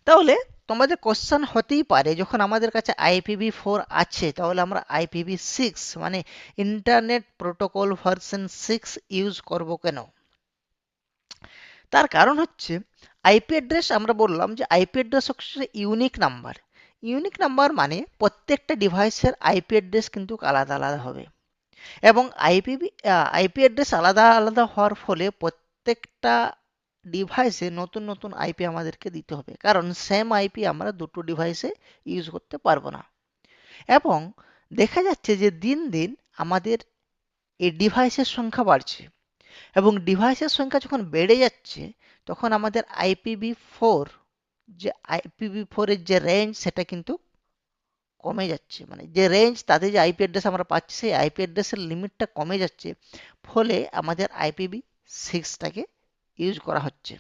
তাহলে তোমাদের কোশ্চেন হতেই পারে, যখন আমাদের কাছে IPv4 আছে তাহলে আমরা IPv6 মানে ইন্টারনেট প্রোটোকল ভার্সন 6 ইউজ করব কেন? তার কারণ হচ্ছে আইপি অ্যাড্রেস, আমরা বললাম যে আইপি অ্যাড্রেস হচ্ছে ইউনিক নাম্বার। ইউনিক নাম্বার মানে প্রত্যেকটা ডিভাইসের আইপি অ্যাড্রেস কিন্তু আলাদা আলাদা হবে, এবং আইপি অ্যাড্রেস আলাদা আলাদা হওয়ার ফলে প্রত্যেকটা ডিভাইসে নতুন নতুন আইপি আমাদেরকে দিতে হবে, কারণ সেম আইপি আমরা দুটো ডিভাইসে ইউজ করতে পারবো না। এবং দেখা যাচ্ছে যে দিন দিন আমাদের এই ডিভাইসের সংখ্যা বাড়ছে, এবং ডিভাইসের সংখ্যা যখন বেড়ে যাচ্ছে তখন আমাদের IPv4, যে IPv4 এর যে রেঞ্জ সেটা কিন্তু কমে যাচ্ছে, মানে যে রেঞ্জ তাতে যে আইপি অ্যাড্রেস আমরা পাচ্ছি সেই আইপি অ্যাড্রেসের লিমিটটা কমে যাচ্ছে, ফলে আমাদের IPv6টাকে ইউজ করা হচ্ছে।